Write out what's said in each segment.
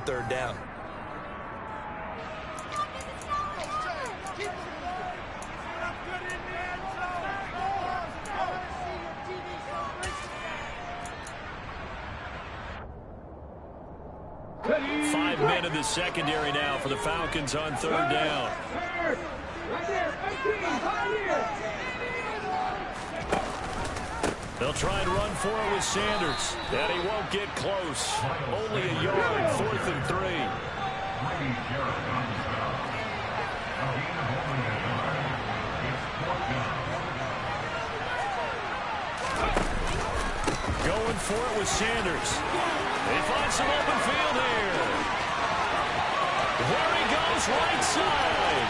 third down. Five men in the secondary now for the Falcons on third down. They'll try and run for it with Sanders, and he won't get close. Only a yard, 4th and 3. Going for it with Sanders. They find some open field here. There he goes, right side.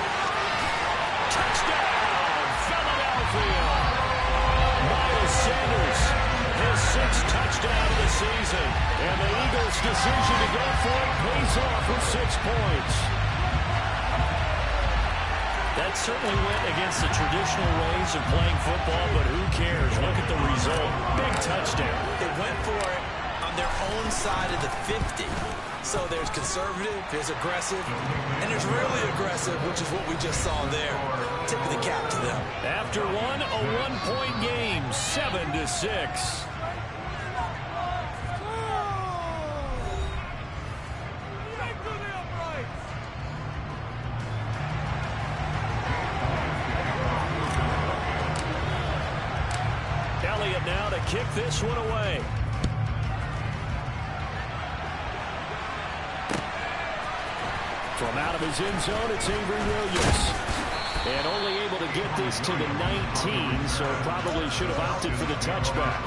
Touchdown, Philadelphia. Miles Sanders, his 6th touchdown of the season. And the Eagles' decision to go for it pays off with 6 points. That certainly went against the traditional ways of playing football, but who cares? Look at the result. Big touchdown. They went for it on their own side of the 50. So there's conservative, there's aggressive, and there's really aggressive, which is what we just saw there. Tip of the cap to them. After one, a 1-point game, 7-6. Elliott now to kick this one away. From out of his end zone, it's Avery Williams. And only able to get this to the 19, so probably should have opted for the touchback.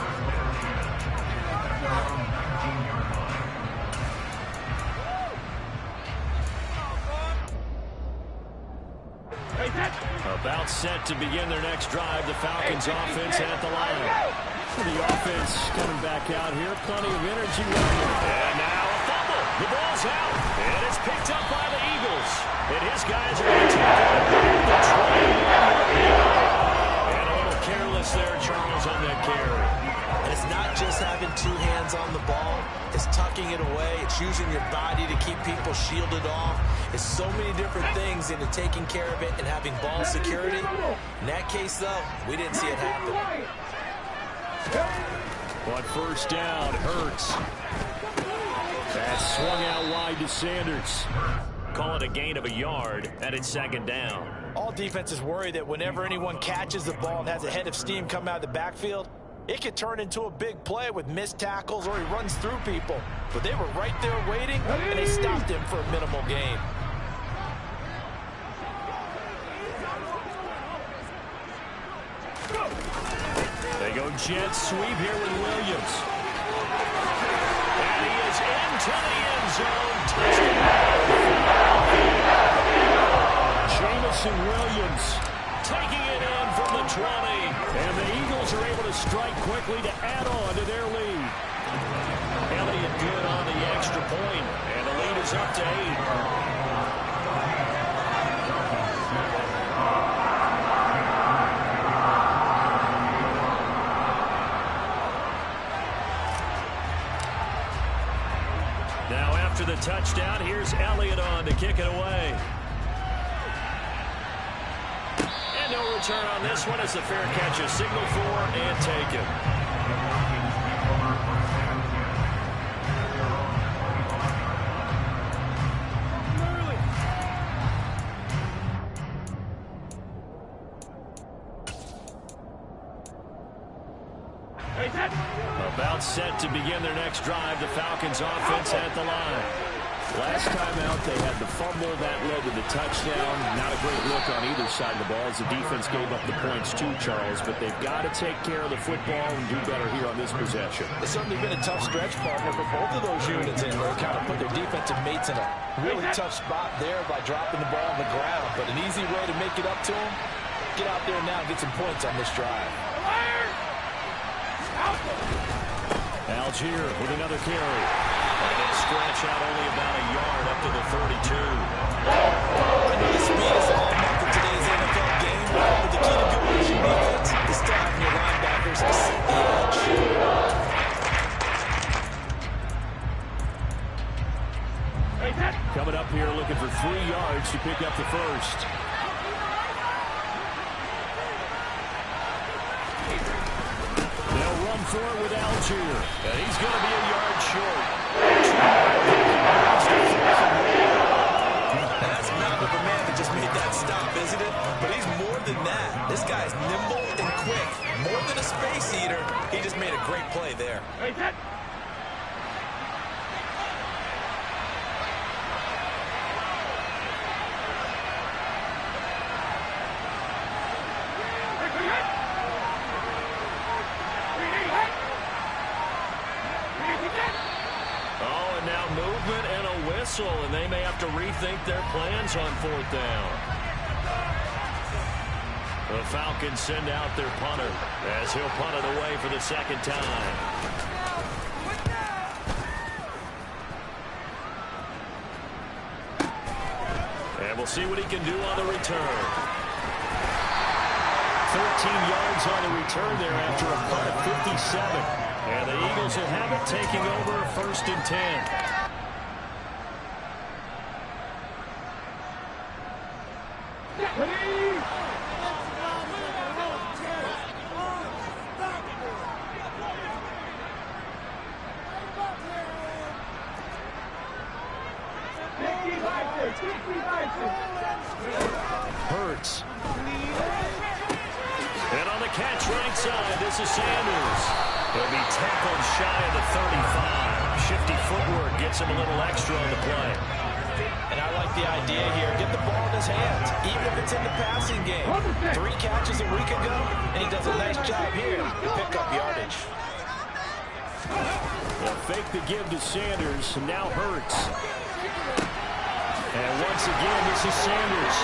About set to begin their next drive. The Falcons offense at the line. The offense coming back out here. Plenty of energy. And now a fumble. The ball's out. And it's picked up by the Eagles. And his guys are going to take the train. And a little careless there, Charles, on that carry. And it's not just having 2 hands on the ball. It's tucking it away. It's using your body to keep people shielded off. It's so many different things into taking care of it and having ball security. In that case, though, we didn't see it happen. But first down, Hurts. Pass swung out wide to Sanders. Call it a gain of a yard, and it's 2nd down. All defenses worry that whenever anyone catches the ball and has a head of steam come out of the backfield, it could turn into a big play with missed tackles or he runs through people. But they were right there waiting, and they stopped him for a minimal gain. They go jet sweep here with Williams. And he is into the end zone. Touchdown. Jamison Williams taking it in from the 20. And the Eagles are able to strike quickly to add on to their lead. Elliott good on the extra point. And the lead is up to 8. Now after the touchdown, here's Elliott on to kick it away. And no return on this one as the fair catch is signaled for and taken. About set to begin their next drive. The Falcons offense at the line. Last time out, they had the fumble that led to the touchdown. Not a great look on either side of the ball as the defense gave up the points too, Charles. But they've got to take care of the football and do better here on this possession. It's certainly been a tough stretch, partner, for both of those units. And they kind of put their defensive mates in a really tough spot there by dropping the ball on the ground. But an easy way to make it up to them, get out there now and get some points on this drive. Algier with another carry. Stretch out only about a yard up to the 42. I know the speed is a hallmark of today's NFL game, but the key to good rushing defense is still having your linebackers set the edge. pick up the first. They'll run for it with Algier. And he's going to be a yard short. That's not of a man that just made that stop, isn't it? But he's more than that. This guy's nimble and quick. More than a space eater. He just made a great play there. And they may have to rethink their plans on 4th down. The Falcons send out their punter as he'll punt it away for the second time. And we'll see what he can do on the return. 13 yards on the return there after a punt of 57. And the Eagles will have it, taking over 1st and 10. Hurts. And on the catch right side, this is Sanders. He'll be tackled shy of the 35. Shifty footwork gets him a little extra on the play. And I like the idea here. Get the ball in his hands, even if it's in the passing game. 3 catches a week ago, and he does a nice job here to pick up yardage. They'll fake the give to Sanders, and now Hurts. And once again, this is Sanders.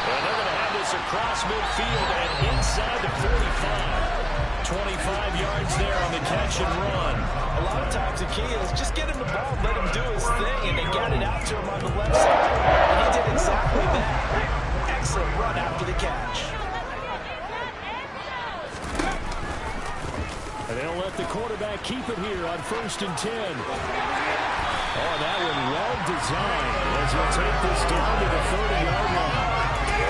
And they're going to have this across midfield and inside the 45. 25 yards there on the catch and run. A lot of times the key is just get him the ball, let him do his thing, and they got it out to him on the left side. And he did exactly that. Excellent run after the catch. And they'll let the quarterback keep it here on 1st and 10. Oh, that one well designed as he'll take this down to the 30-yard line.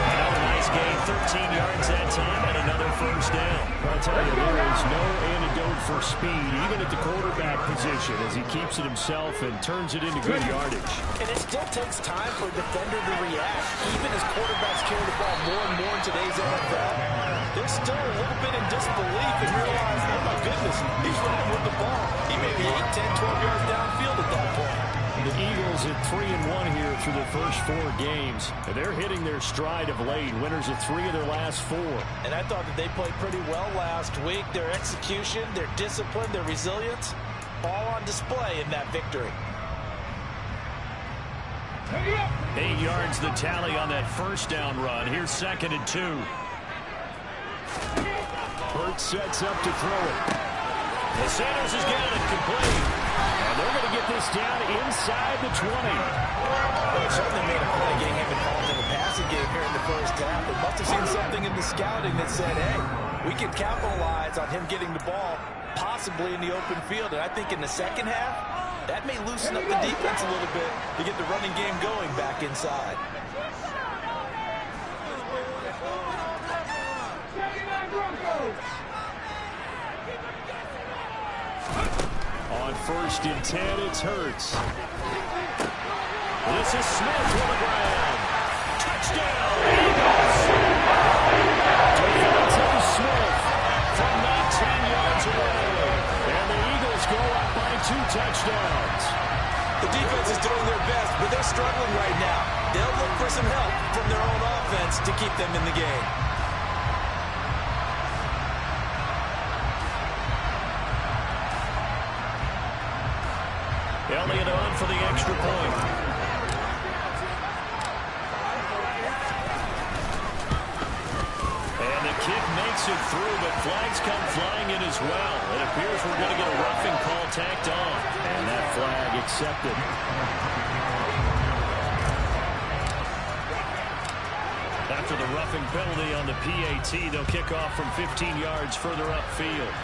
Another nice gain, 13 yards that time, and another 1st down. I'll tell you, there is no antidote for speed, even at the quarterback position, as he keeps it himself and turns it into good yardage. And it still takes time for a defender to react, even as quarterbacks carry the ball more and more in today's NFL. They're still a little bit in disbelief and realize, oh my goodness, he's running with the ball. He may be 8, 10, 12 yards downfield at that point. The Eagles at 3-1 here through their first 4 games. And they're hitting their stride of late. Winners of 3 of their last 4. And I thought that they played pretty well last week. Their execution, their discipline, their resilience, all on display in that victory. 8 yards the tally on that 1st down run. Here's 2nd and 2. Hurts sets up to throw it. The Sanders has got it complete. And they're going to get this down inside the 20. They certainly made a play getting him involved in the passing game here in the first half. They must have seen something in the scouting that said, hey, we can capitalize on him getting the ball possibly in the open field. And I think in the second half, that may loosen up the defense a little bit to get the running game going back inside. On 1st and 10, it's Hurts. This is Smith on the ground. Touchdown, Eagles! Devontae Smith from 19 yards away. And the Eagles go up by 2 touchdowns. The defense is doing their best, but they're struggling right now. They'll look for some help from their own offense to keep them in the game. Elliott on for the extra point. And the kick makes it through, but flags come flying in as well. It appears we're going to get a roughing call tacked on. And that flag accepted. After the roughing penalty on the PAT, they'll kick off from 15 yards further upfield.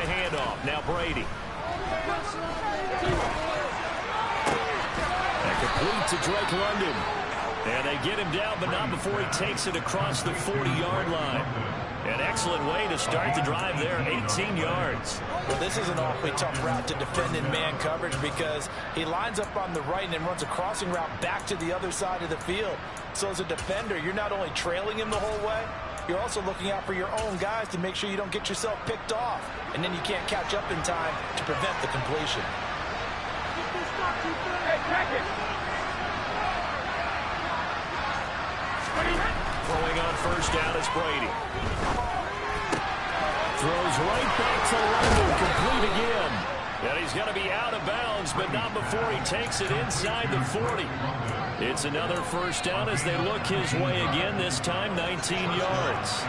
handoff. Now Brady. And complete to Drake London. And they get him down, but not before he takes it across the 40-yard line. An excellent way to start the drive there, 18 yards. Well, this is an awfully tough route to defend in man coverage because he lines up on the right and then runs a crossing route back to the other side of the field. So as a defender, you're not only trailing him the whole way, you're also looking out for your own guys to make sure you don't get yourself picked off. And then you can't catch up in time to prevent the completion. Throwing on first down is Brady. Throws right back to London, complete again. And he's going to be out of bounds, but not before he takes it inside the 40. It's another first down as they look his way again, this time 19 yards.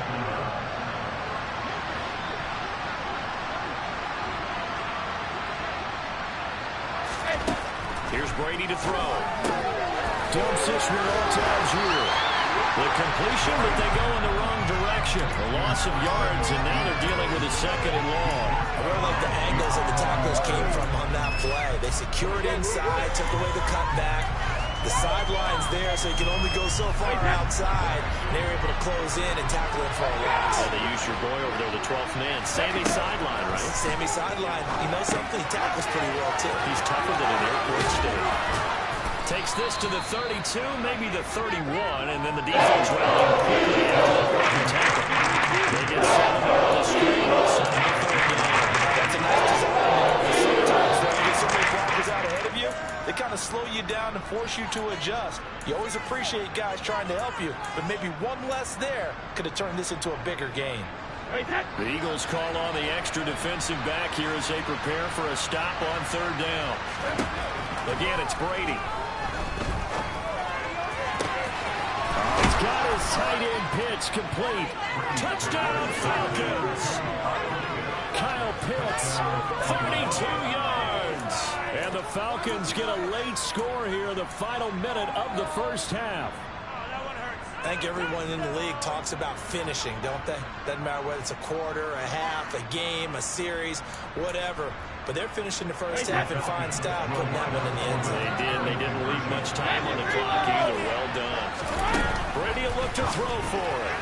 Here's Brady to throw. Dumps this one all times here. The completion, but they go in the wrong direction. A loss of yards, and now they're dealing with a second and long. I really like the angles that the tacklers came from on that play. They secured inside, took away the cutback. The sideline's there, so you can only go so far outside. And they were able to close in and tackle it for a loss. They used your boy over there, the 12th man. Sammy sideline, right? Sammy sideline. You know something? He tackles pretty well, too. He's tougher than an airport state. Takes this to the 32, maybe the 31, and then the defense rallying quickly after the broken tackle. They get 7 off the screen. That's a nice design. Sometimes when you get so many blockers out ahead of you, they kind of slow you down and force you to adjust. You always appreciate guys trying to help you, but maybe one less there could have turned this into a bigger game. The Eagles call on the extra defensive back here as they prepare for a stop on third down. Again, it's Brady. Got his tight end pitch complete. Touchdown Falcons. Kyle Pitts, 32 yards. And the Falcons get a late score here, the final minute of the first half. I think everyone in the league talks about finishing, don't they? Doesn't matter whether it's a quarter, a half, a game, a series, whatever. But they're finishing the first half in fine style, putting that one in the end zone. They did. They didn't leave much time on the clock either. Well done. Brady will look to throw for it.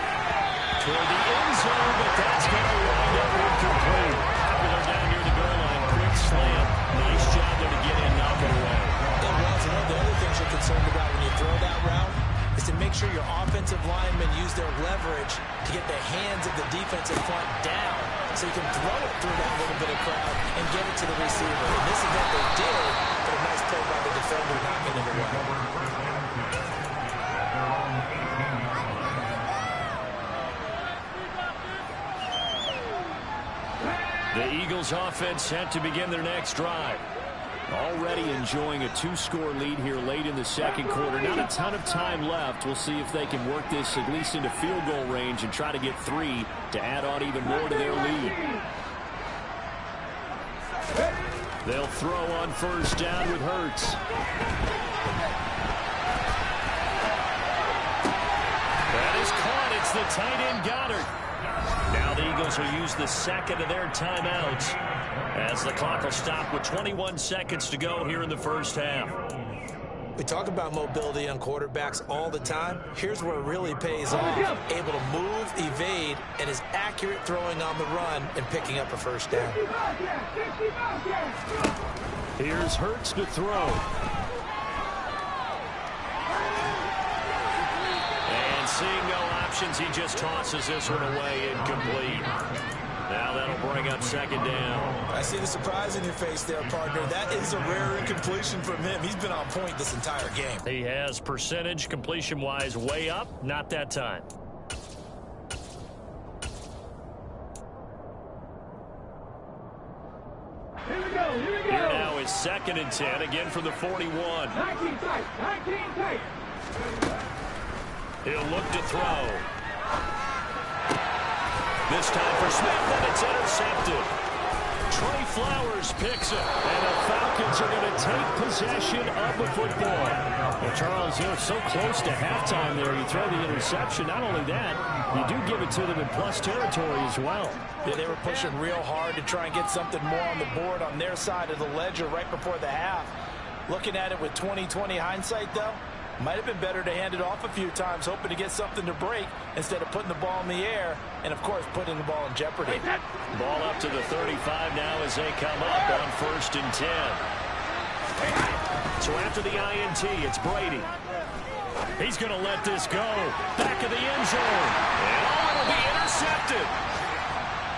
Toward the end zone, but that's going to wind up incomplete. They're down near the goal line. Quick slam. Nice job there to get in, knock it away. And Wells, one of the other things you're concerned about when you throw that route is to make sure your offensive linemen use their leverage to get the hands of the defensive front down so you can throw it through that little bit of crowd and get it to the receiver. In this event, they did, but a nice play by the defender knocking it away. The Eagles offense set to begin their next drive. Already enjoying a 2-score lead here late in the second quarter. Not a ton of time left. We'll see if they can work this at least into field goal range and try to get 3 to add on even more to their lead. They'll throw on first down with Hurts. That is caught. It's the tight end Goddard. Now the Eagles will use the second of their timeouts as the clock will stop with 21 seconds to go here in the first half. We talk about mobility on quarterbacks all the time. Here's where it really pays off. Able to move, evade, and is accurate throwing on the run and picking up a first down. Here's Hurts to throw. And seeing no options, he just tosses this one away, incomplete. Now that'll bring up second down. I see the surprise in your face there, partner. That is a rare incompletion from him. He's been on point this entire game. He has percentage completion-wise way up, not that time. Here now is 2nd and 10, again from the 41. 19 tight, 19 tight. He'll look to throw. This time for Smith, and it's intercepted. Trey Flowers picks it, and the Falcons are going to take possession of the football. Well, Charles, they're so close to halftime there. You throw the interception. Not only that, you do give it to them in plus territory as well. Yeah, they were pushing real hard to try and get something more on the board on their side of the ledger right before the half. Looking at it with 20/20 hindsight, though, might have been better to hand it off a few times, hoping to get something to break instead of putting the ball in the air and, of course, putting the ball in jeopardy. Ball up to the 35 now as they come up on 1st and 10. So after the INT, it's Brady. He's going to let this go. Back of the end zone. And it'll be intercepted.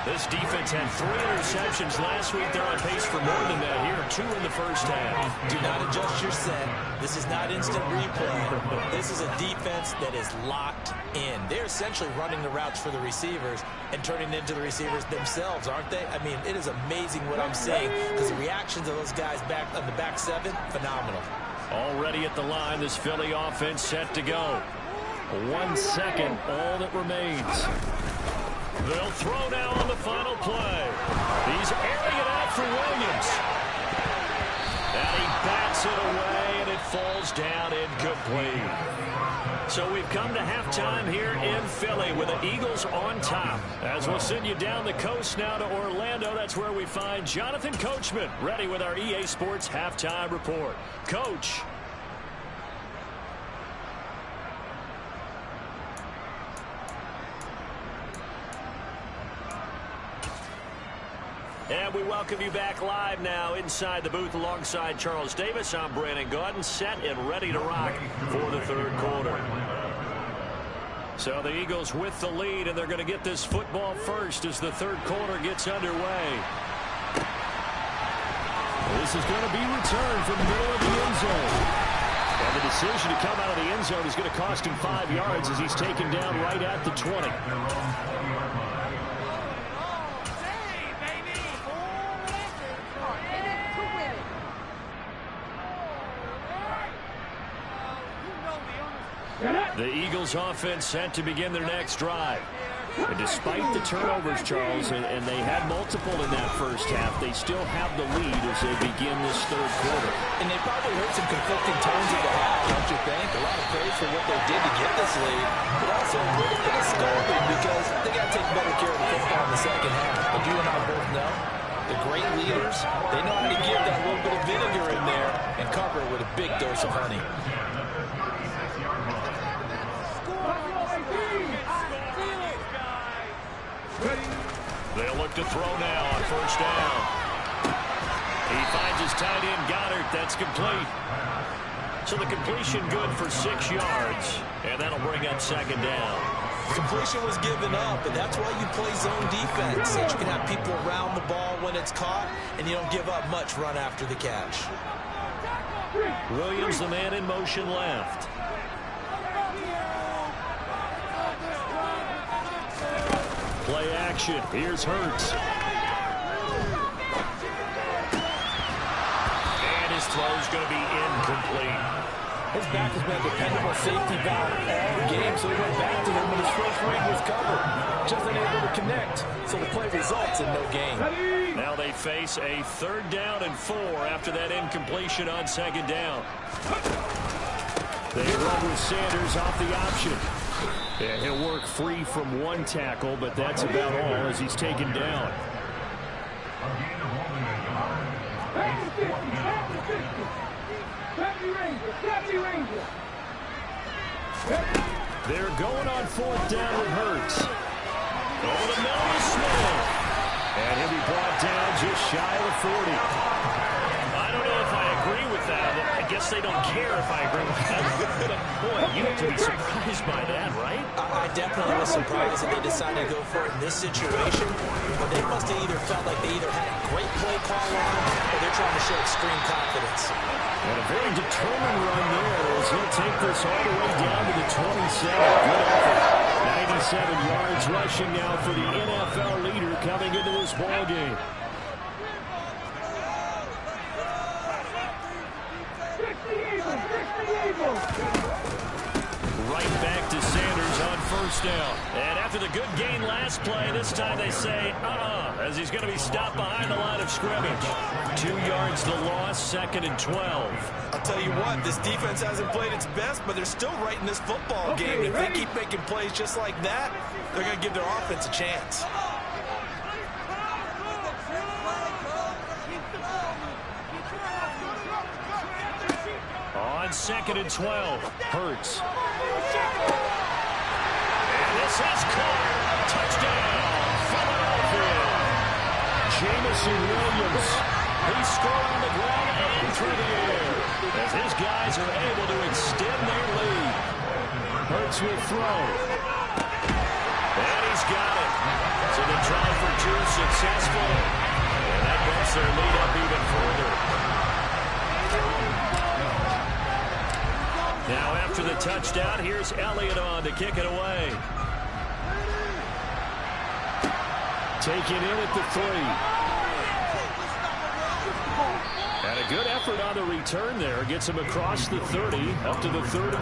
This defense had 3 interceptions last week. They're on pace for more than that here. 2 in the first half. Do not adjust your set. This is not instant replay. This is a defense that is locked in. They're essentially running the routes for the receivers and turning into the receivers themselves, aren't they? I mean, it is amazing what I'm seeing because the reactions of those guys back on the back 7, phenomenal. Already at the line, this Philly offense set to go. 1 second, all that remains. They'll throw now on the final play. He's airing it out for Williams. And he bats it away, and it falls down incomplete. So we've come to halftime here in Philly with the Eagles on top. As we'll send you down the coast now to Orlando, that's where we find Jonathan Coachman ready with our EA Sports halftime report. Coach. And we welcome you back live now inside the booth alongside Charles Davis. I'm Brandon Gaudin, set and ready to rock for the 3rd quarter. So the Eagles with the lead, and they're going to get this football first as the 3rd quarter gets underway. This is going to be returned from the middle of the end zone. And the decision to come out of the end zone is going to cost him 5 yards as he's taken down right at the 20. The Eagles offense set to begin their next drive. And despite the turnovers, Charles, and they had multiple in that first half, they still have the lead as they begin this 3rd quarter. And they probably heard some conflicting tones at the half, don't you think? A lot of praise for what they did to get this lead, but also a little bit of scolding because they got to take better care of the football in the 2nd half. But you and I both know the great leaders, they know how to give that little bit of vinegar in there and cover it with a big dose of honey. They'll look to throw now on 1st down. He finds his tight end, Goddard. That's complete. So the completion good for 6 yards, and that'll bring up 2nd down. Completion was given up, and that's why you play zone defense, so that you can have people around the ball when it's caught, and you don't give up much run after the catch. Williams, the man in motion left. Play action. Here's Hurts. And his throw's going to be incomplete. His back has been a dependable safety valve all game, so he went back to him when his first read was covered. Just unable to connect, so the play results in no gain. Now they face a 3rd down and 4 after that incompletion on 2nd down. They run with Sanders off the option. Yeah, he'll work free from 1 tackle, but that's about all as he's taken down. They're going on 4th down with Hurts. Over the middle is Smith. And he'll be brought down just shy of the 40. I don't know if I agree with that. I guess they don't care if I agree with that. But, boy, you have to be surprised by that, right? I definitely was surprised that they decided to go for it in this situation. But they must have either felt like they either had a great play call on or they're trying to show extreme confidence. And a very determined run there as he'll take this all the way down to the 27. Good effort. 97 yards rushing now for the NFL leader coming into this ball game. Right back to Sanders on 1st down. And after the good gain last play, this time they say, as he's going to be stopped behind the line of scrimmage. 2 yards the loss, 2nd and 12. I'll tell you what, this defense hasn't played its best, but they're still right in this football game. If they keep making plays just like that, they're going to give their offense a chance. On 2nd and 12, Hurts. And this is caught. Touchdown, Philadelphia. Jamison Williams. He scored on the ground and through the air as his guys are able to extend their lead. Hurts will throw. And he's got it. So the try for 2 successful. And that bumps their lead up even further. Now after the touchdown, here's Elliott on to kick it away. Taken in at the 3. And a good effort on the return there. Gets him across the 30, up to the 33.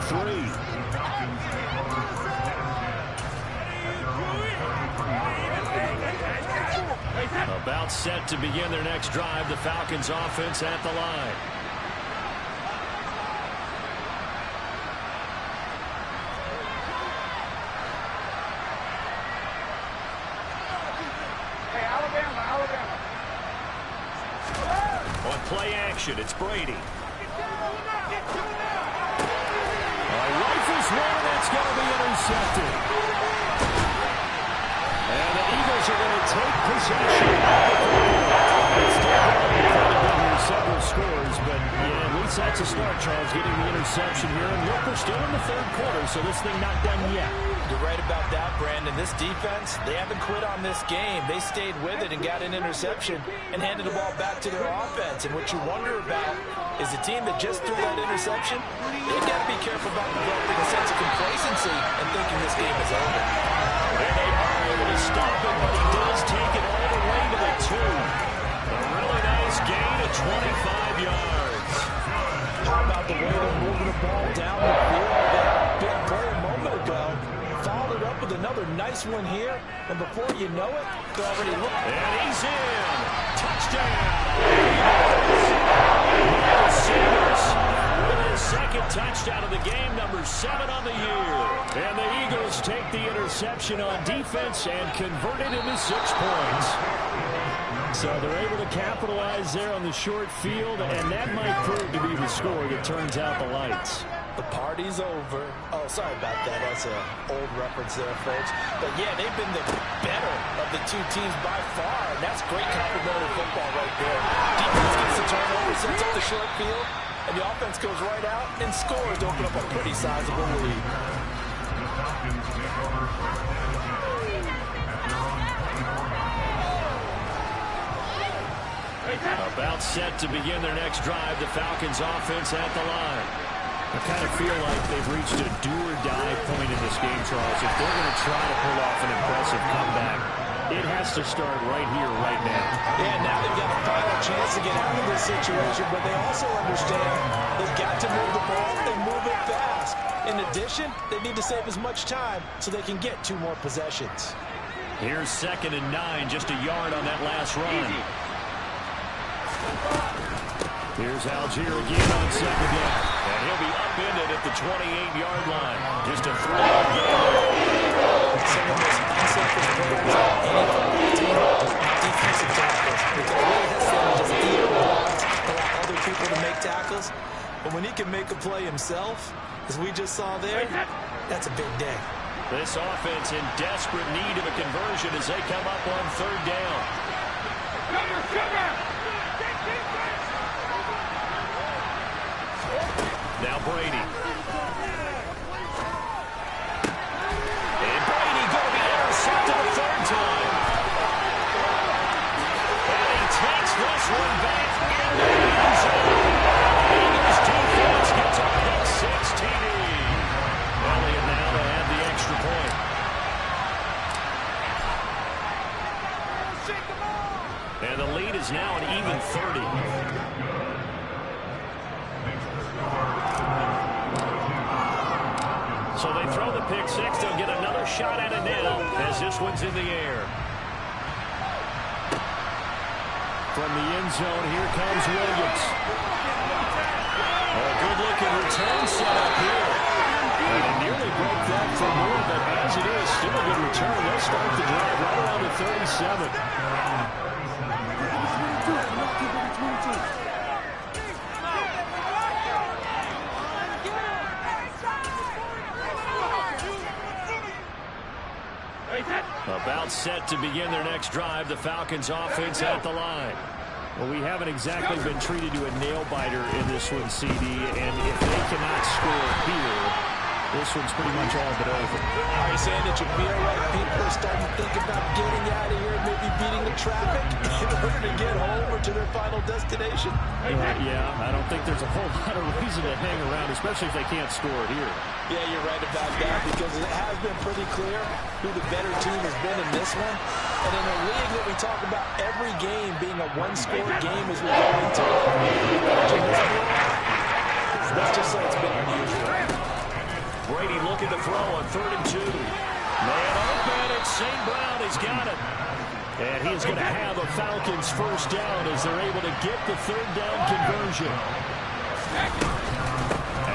About set to begin their next drive. The Falcons offense at the line. On play action, it's Brady. Rifles one, that's going to be intercepted. And the Eagles are going to take possession. Several scores, but yeah, at least that's a start, Charles, getting the interception here. And look, we're still in the 3rd quarter, so this thing not done yet. You're right about that, Brandon. This defense, they haven't quit on this game. They stayed with it and got an interception and handed the ball back to their offense. And what you wonder about is the team that just threw that interception, they've got to be careful about developing a sense of complacency and thinking this game is over. And they are able to stop it, but he does take it all the way to the 2. A really nice gain of 25 yards. How about the way they're moving the ball down the field? That big play a moment ago. Followed up with another nice one here. And before you know it, they're already looking. And he's in. Touchdown. Sanders with his 2nd touchdown of the game, number 7 on the year. And the Eagles take the interception on defense and convert it into 6 points. So they're able to capitalize there on the short field, and that might prove to be the score that turns out the lights. The party's over. Oh, sorry about that. That's an old reference there, folks. But, yeah, they've been the better of the 2 teams by far, and that's great complementary football right there. Defense gets the turnover, sets up the short field, and the offense goes right out and scores to open up a pretty sizable lead. About set to begin their next drive. The Falcons offense at the line. I kind of feel like they've reached a do-or-die point in this game, Charles. If they're going to try to pull off an impressive comeback, it has to start right here, right now. Yeah, now they've got a final chance to get out of this situation, but they also understand they've got to move the ball and move it fast. In addition, they need to save as much time so they can get 2 more possessions. Here's 2nd and 9, just a yard on that last run. Here's Algier again on 2nd down. And he'll be upended at the 28-yard line. Just a 3-yard gain. Some of those unselfish players on any team, defensive tackles. Because really has to just eat a lot, allow other people to make tackles. But when he can make a play himself, as we just saw there, that's a big day. This offense in desperate need of a conversion as they come up on 3rd down. Now Brady. And Brady going to be intercepted a 3rd time. And he takes this one back in the end zone. Eagles defense gets a pick 6 TD. Elliott now to add the extra point. And the lead is now an even 30. So they throw the pick 6. They'll get another shot at it now as this one's in the air. From the end zone, here comes Williams. A good-looking return set up here. And they nearly broke that for more, but as it is, still a good return. They'll start the drive right around the 37. About set to begin their next drive. The Falcons offense at the line. Well, we haven't exactly been treated to a nail-biter in this one, CD, and if they cannot score here, this one's pretty much all but over. Are you saying that you feel like people are starting to think about getting out of here and maybe beating the traffic in order to get home or to their final destination? Yeah, I don't think there's a whole lot of reason to hang around, especially if they can't score here. Yeah, you're right about that, because it has been pretty clear who the better team has been in this one. And in a league that we talk about every game being a one-score game as we go into it, let's just say it's been unusual. Brady looking to throw on 3rd and 2. Man open, and St. Brown has got it. And he is going to have a Falcons first down as they're able to get the 3rd down conversion.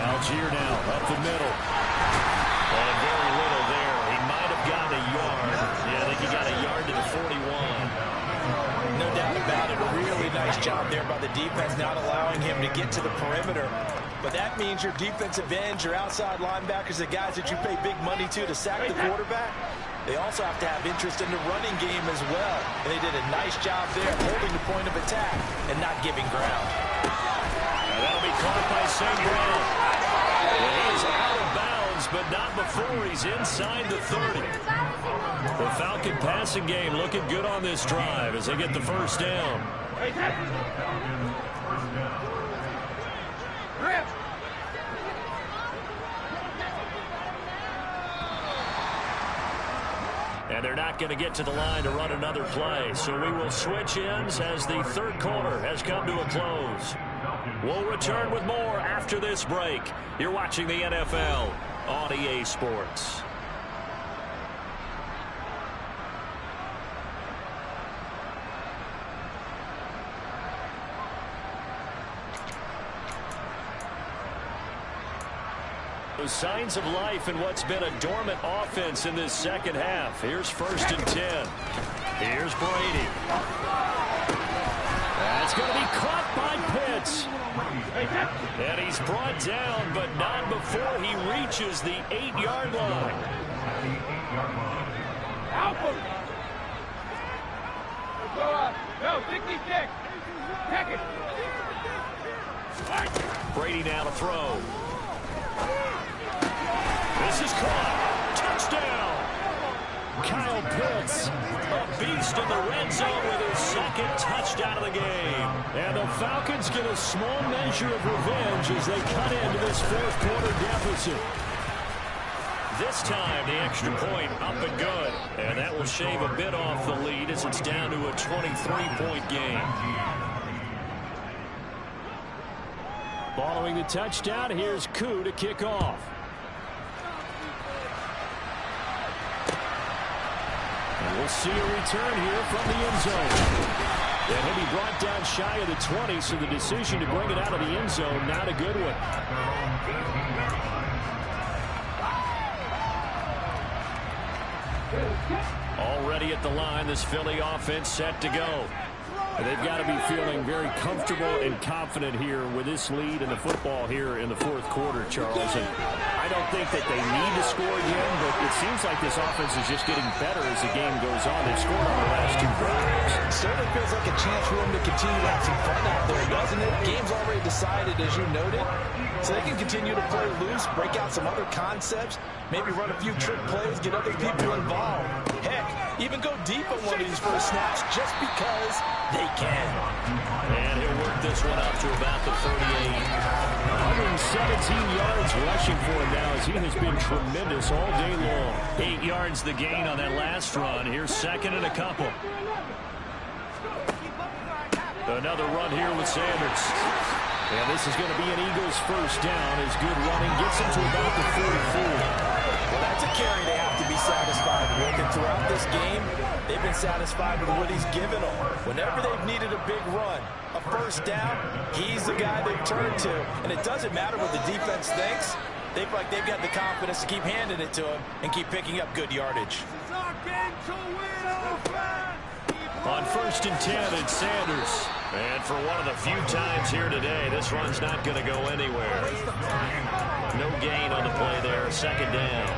Algier now up the middle. And very little there. He might have gotten a yard. Yeah, I think he got a yard to the 41. No doubt about it. A really nice job there by the defense, not allowing him to get to the perimeter. But that means your defensive ends, your outside linebackers, the guys that you pay big money to sack the quarterback, they also have to have interest in the running game as well. And they did a nice job there holding the point of attack and not giving ground. And that'll be caught by St. Brown. And he is out of bounds, but not before he's inside the 30. The Falcon passing game looking good on this drive as they get the first down. And they're not going to get to the line to run another play. So we will switch ends as the 3rd quarter has come to a close. We'll return with more after this break. You're watching the NFL on EA Sports. Signs of life in what's been a dormant offense in this second half. Here's 1st and 10. Here's Brady. That's going to be caught by Pitts. And he's brought down, but not before he reaches the 8-yard line. No, 66. Take it. Brady now to throw. This is caught. Touchdown. Kyle Pitts, a beast in the red zone with his 2nd touchdown of the game. And the Falcons get a small measure of revenge as they cut into this 4th quarter deficit. This time, the extra point up and good. And that will shave a bit off the lead as it's down to a 23-point game. Following the touchdown, here's Koo to kick off. And we'll see a return here from the end zone. And he'll be brought down shy of the 20, so the decision to bring it out of the end zone, not a good one. Already at the line, this Philly offense set to go. And they've got to be feeling very comfortable and confident here with this lead in the football here in the 4th quarter, Charles. And I don't think that they need to score again, but it seems like this offense is just getting better as the game goes on. They've scored on the last 2 drives. It certainly feels like a chance for them to continue to have some fun out there, doesn't it? Game's already decided, as you noted. So they can continue to play loose, break out some other concepts, maybe run a few trick plays, get other people involved. Heck, even go deep on one of these first snaps just because they can. And he'll work this one up to about the 38. 117 yards rushing for him now as he has been tremendous all day long. 8 yards the gain on that last run. Here's 2nd and a couple. Another run here with Sanders. And this is going to be an Eagles first down as good running gets them to about the 44. Well, that's a carry they have to be satisfied with. And throughout this game, they've been satisfied with what he's given them. Whenever they've needed a big run, a first down, he's the guy they've turned to. And it doesn't matter what the defense thinks. They feel like they've got the confidence to keep handing it to him and keep picking up good yardage. On 1st and 10, it's Sanders. And for one of the few times here today, this run's not going to go anywhere. No gain on the play there, 2nd down.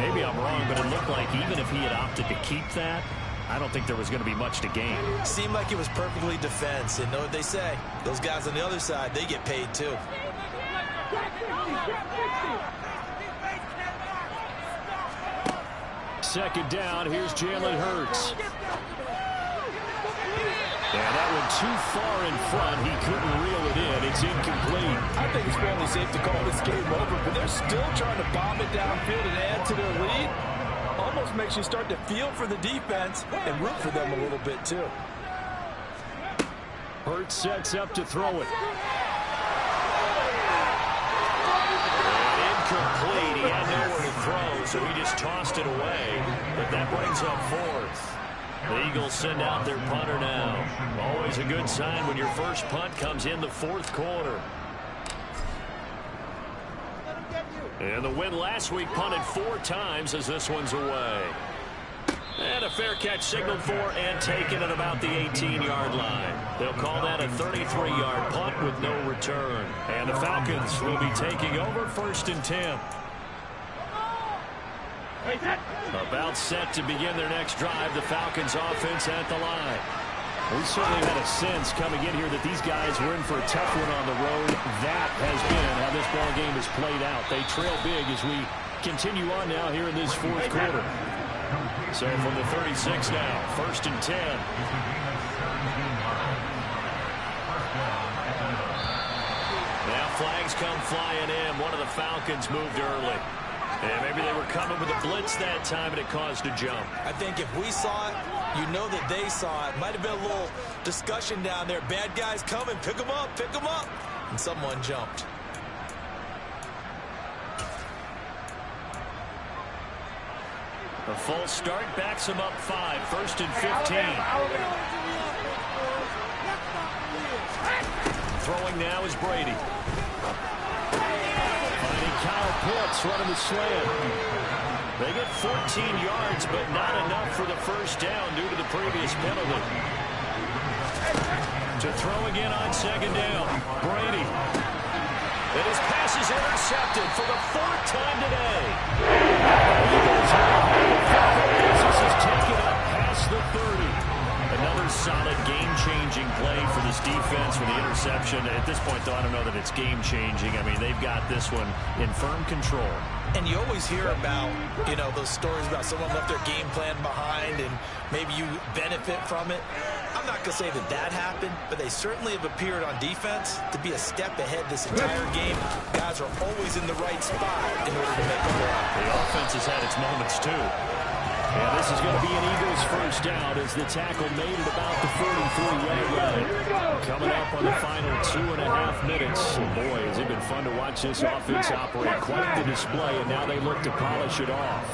Maybe I'm wrong, but it looked like even if he had opted to keep that, I don't think there was going to be much to gain. Seemed like it was perfectly defense. And know what they say. Those guys on the other side, they get paid too. Second down, here's Jalen Hurts. And that one too far in front. He couldn't reel it in. It's incomplete. I think it's fairly safe to call this game over, but they're still trying to bomb it downfield and add to their lead. Almost makes you start to feel for the defense and root for them a little bit too. Hurts sets up to throw it. Incomplete. He had nowhere to throw, so he just tossed it away. But that brings up 4th. The Eagles send out their punter now. Always a good sign when your first punt comes in the 4th quarter. And the win last week punted 4 times as this one's away. And a fair catch signaled for and taken at about the 18-yard line. They'll call that a 33-yard punt with no return. And the Falcons will be taking over 1st and 10. About set to begin their next drive, the Falcons offense at the line. We certainly had a sense coming in here that these guys were in for a tough one on the road. That has been how this ball game has played out. They trail big as we continue on now here in this 4th quarter. So from the 36 now, 1st and 10. Now flags come flying in. One of the Falcons moved early. And maybe they were coming with a blitz that time and it caused a jump. I think if we saw it, you know that they saw it. Might have been a little discussion down there. Bad guys coming, pick them up, pick them up. And someone jumped. A false start backs him up 5, 1st and 15. Throwing now is Brady. Kyle Pitts running the slant. They get 14 yards, but not enough for the first down due to the previous penalty. To throw again on 2nd down, Brady. And his pass is intercepted for the 4th time today. This is taken up past the 30. Another solid game-changing play for this defense with the interception. At this point, though, I don't know that it's game-changing. I mean, they've got this one in firm control. And you always hear about, you know, those stories about someone left their game plan behind and maybe you benefit from it. I'm not going to say that that happened, but they certainly have appeared on defense to be a step ahead this entire game. Guys are always in the right spot in order to make a run. The offense has had its moments, too. And this is going to be an Eagles first down as the tackle made it about the 43-yard line. Coming up on the final 2.5 minutes. And boy, has it been fun to watch this offense operate. Quite the display, and now they look to polish it off.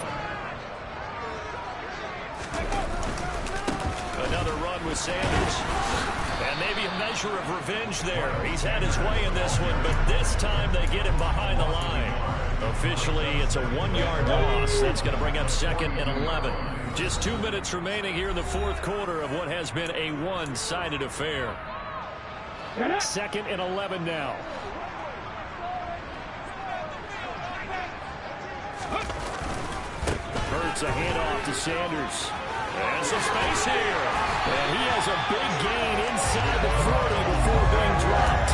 Another run with Sanders. And maybe a measure of revenge there. He's had his way in this one, but this time they get him behind the line. Officially, it's a 1-yard loss. That's going to bring up 2nd and 11. Just 2 minutes remaining here in the 4th quarter of what has been a one-sided affair. 2nd and 11 now. Hurts a handoff to Sanders. And some space here. And he has a big gain inside the 40 before being dropped.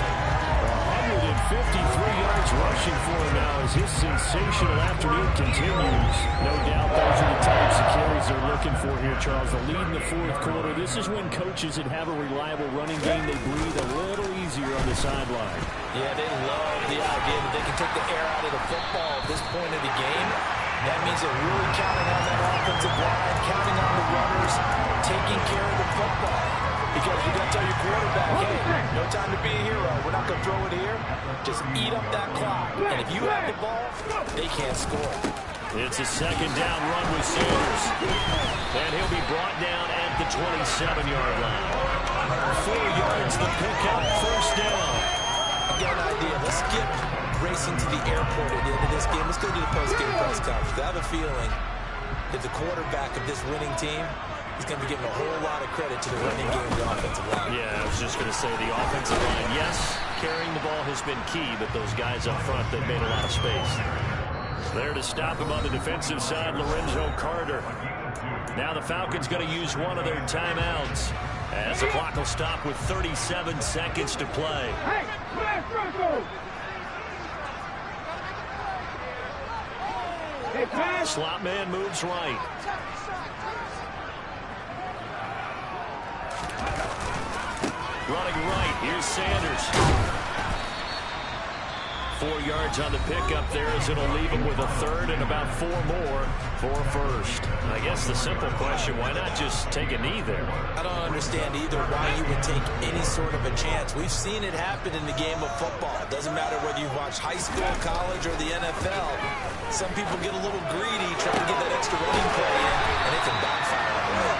153 yards rushing for him now as his sensational afternoon continues. No doubt those are the types of carries they're looking for here, Charles. The lead in the 4th quarter. This is when coaches that have a reliable running game, they breathe a little easier on the sideline. Yeah, they love the idea that they can take the air out of the football at this point of the game. That means they're really counting on that offensive line, counting on the runners, taking care of the football. Because you got to tell your quarterback, hey, no time to be a hero. We're not going to throw it here. Just eat up that clock. And if you have the ball, they can't score. It's a second down run with Sanders. And he'll be brought down at the 27-yard line. 4 yards the pickup, first down. I've got an idea. Let's skip racing to the airport at the end of this game. Let's go to the post-game press conference. I have a feeling that the quarterback of this winning team is going to be giving a whole lot of credit to the running game of the offensive line. Yeah, I was just going to say the offensive line, yes, carrying the ball has been key, but those guys up front, they've made a lot of space. There to stop him on the defensive side, Lorenzo Carter. Now the Falcons going to use one of their timeouts as the clock will stop with 37 seconds to play. Slot man moves right. Running right, here's Sanders. 4 yards on the pickup there as it'll leave him with a third and about 4 more for a first. I guess the simple question, why not just take a knee there? I don't understand either why you would take any sort of a chance. We've seen it happen in the game of football. It doesn't matter whether you watch high school, college, or the NFL. Some people get a little greedy trying to get that extra running play in, and it can backfire on them.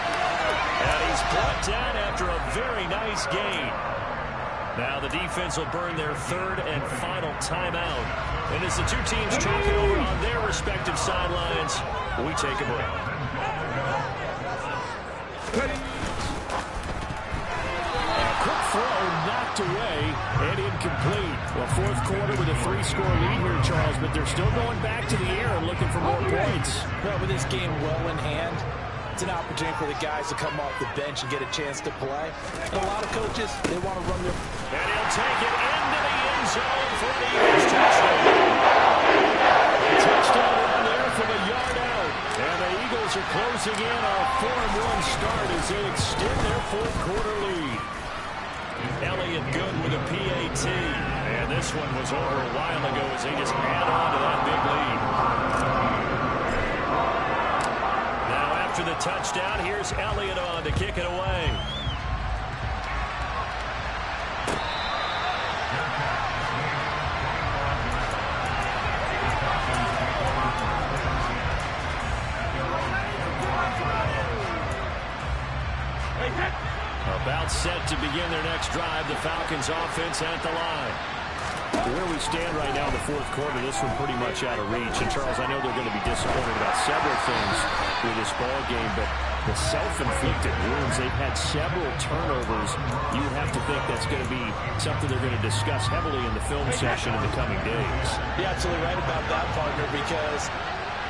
And he's brought down after a very nice gain. Now the defense will burn their third and final timeout. And as the two teams talk it over on their respective sidelines, we take a break. A quick throw knocked away and incomplete. Well, fourth quarter with a 3-score lead here, Charles, but they're still going back to the air and looking for more points. Well, with this game well in hand, it's an opportunity for the guys to come off the bench and get a chance to play. And a lot of coaches, they want to run their... And he'll take it into the end zone for the Eagles touchdown. Touchdown run there from a yard out. And the Eagles are closing in on a 4-1 start as they extend their fourth quarter lead. Elliott good with a PAT. And this one was over a while ago as they just add on to that big lead. After the touchdown, here's Elliott on to kick it away. About set to begin their next drive, the Falcons offense at the line. Where we stand right now in the fourth quarter, this one pretty much out of reach. And, Charles, I know they're going to be disappointed about several things with this ball game, but the self-inflicted wounds, they've had several turnovers. You would have to think that's going to be something they're going to discuss heavily in the film session in the coming days. You're absolutely right about that, partner, because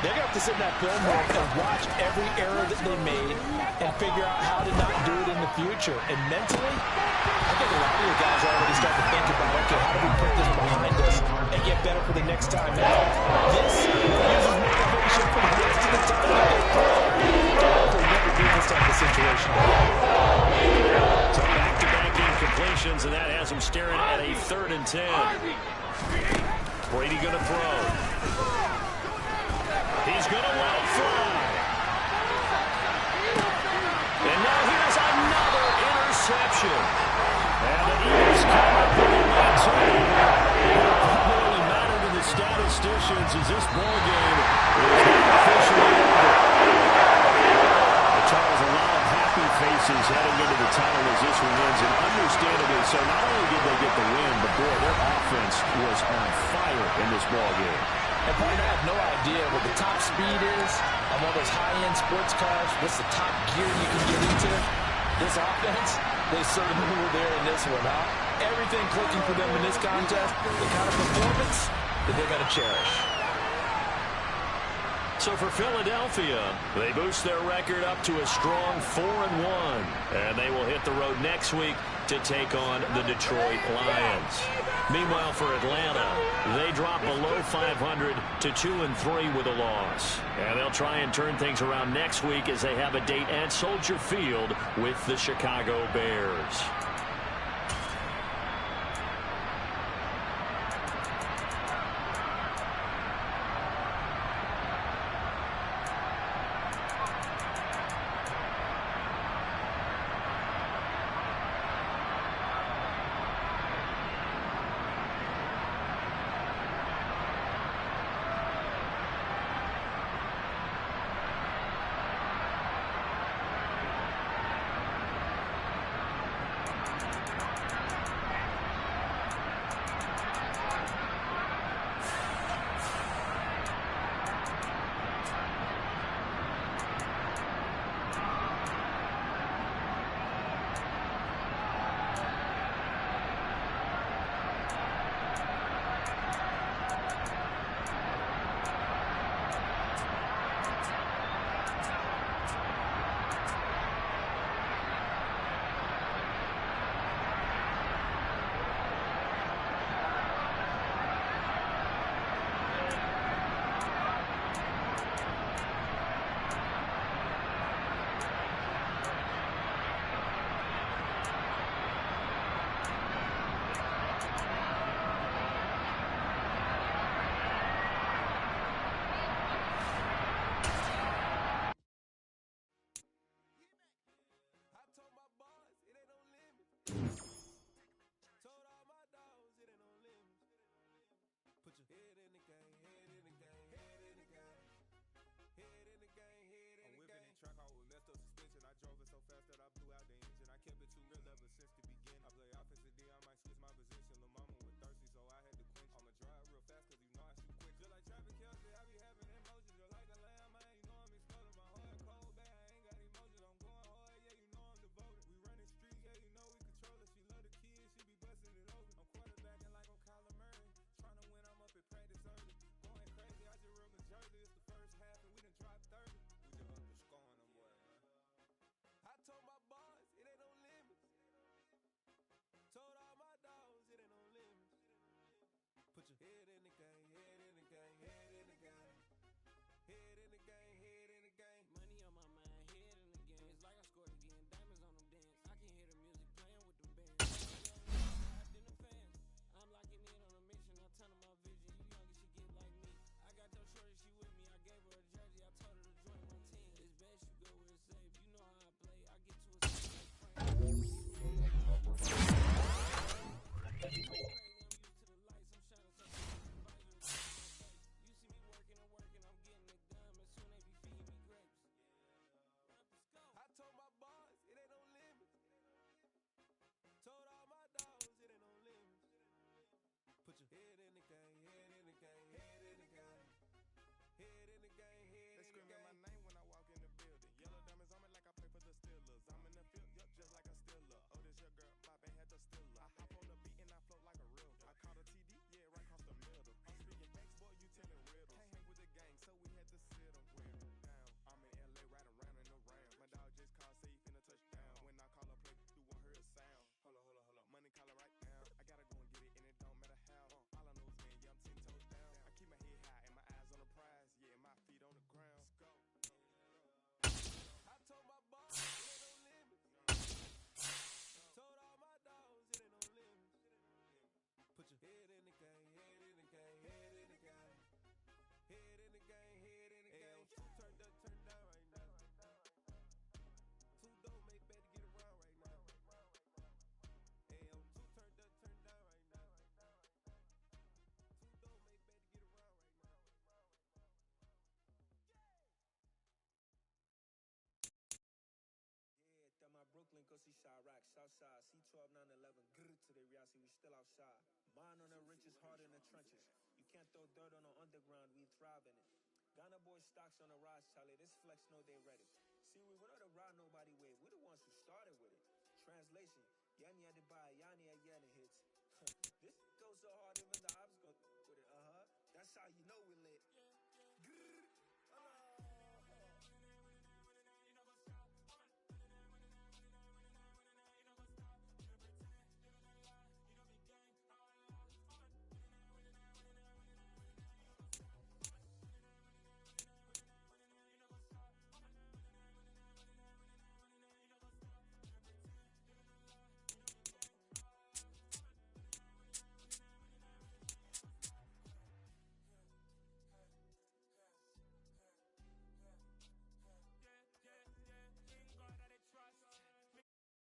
they're going to have to sit in that film room and watch every error that they made and figure out how to not do it in the future. And mentally, I think a lot of the guys are already starting to think about, okay, how do we put this behind us and get better for the next time out? This uses motivation for the rest of the time that they play. They'll never be in this type of situation. So back-to-back incompletions, and that has them staring at a 3rd and 10. Brady going to throw. He's going to let it fly. And now here's another interception. And the Eagles come up with a lead. What really mattered to the statisticians is this ball game is officially over. Charles, a lot of happy faces heading into the title as this one ends, and understandably so. Not only did they get the win, but boy, their offense was on fire in this ball game. And partner, I have no idea what the top speed is on one of those high-end sports cars. What's the top gear you can get into? This offense, they certainly were there in this one, huh? Everything clicking for them in this contest, the kind of performance that they're going to cherish. So for Philadelphia, they boost their record up to a strong 4-1. And they will hit the road next week to take on the Detroit Lions. Meanwhile, for Atlanta, they drop below 500 to 2-3 with a loss. And they'll try and turn things around next week as they have a date at Soldier Field with the Chicago Bears. Head in the game, head in the game, head in the game. Head in the game, head in the game. I'm whipping in track, I was messed up suspension. I drove it so fast that I blew out the engine. I kept it too real ever since the beginning. I play offensive D, I might switch my position. Lil' mama was thirsty, so I had to quench. I'ma drive real fast, cause you know I shoot quick. Just like Travis Kelce, I be having emotions. Just like a lamb, man, you know I'm exploding. My heart cold, bad, I ain't got emotions. I'm going hard, yeah, you know I'm devoted. We running streets, yeah, you know we control it. She love the kids, she be busting it open. I'm quarterbacking like I'm Kyler Murray. Trying to win, I'm up at practice early. Going crazy, I just run the jersey. It's the first half and we done dropped 30. We just up to scoring them, boy, man. I told my boys, it ain't no limits. Told all my dogs, it ain't no limits. Put your head in the game, head in the game, head in the game. Head in the game, head in the game. Money on my mind, head in the game. It's like I scored again, diamonds on them dance. I can hear the music playing with them bands. In the fans, I'm locking in on a mission. I tell them my vision, you young and she get like me. I got your shorty, she with me. I gave her a jersey, I told her to join my team. It's best you go where it's safe. You know how I play. I get to a crazy, I'm used to the lights. I'm shining so you see me working and working. I'm getting it done. As soon they be feeding me grapes. I told my boys, it ain't no limits. Told all my dogs, it ain't no limits. Put your head in the game, head in the game, head in the game. Head in the game, head in the game. They screaming my name when I walk in the building. Yellow diamonds on me like I play for the Steelers. I'm in the field, yup, just like a Steeler. Oh, this your girl, Bobby had the Steeler. I hop on the beat and I float like a real. I caught a TD, yeah, right across the middle. I'm speaking X, boy, you telling riddles. Can't hang with the gang, so we had to sit them with them down. I'm in LA, riding around in the round. My dog just called, say he finna touchdown. When I call a play, you won't hear a sound. Hold up, money caller right now. I gotta go and get it, and it don't matter how. All I know is win, yeah, I'm 10 toes down. I keep my head high and my eyes on the prize. Yeah, my feet on the ground. Let's go. I told my boss, it ain't no limits. Told all my dogs, it ain't no limits. Put your head in the game, head in the game, head in the game. Head in the game, head in the game. Two turned up, turned down right now. Two don't make bad to get around right now. Hey, I'm two turned up, turned down right now. Two don't make bad to get around right now. Yeah, that my Brooklyn, go see Chirac, Southside, C12, 911, grrr to the reality, we still outside. Mine on the riches, hard in the trenches. You can't throw dirt on the underground, we thrive in it. Ghana boys stocks on the rise, Charlie, this flex know they ready. See, we went on the ride nobody wave, we the ones who started with it. Translation, Yani had to buy, Yani had Yana hits. This goes so hard.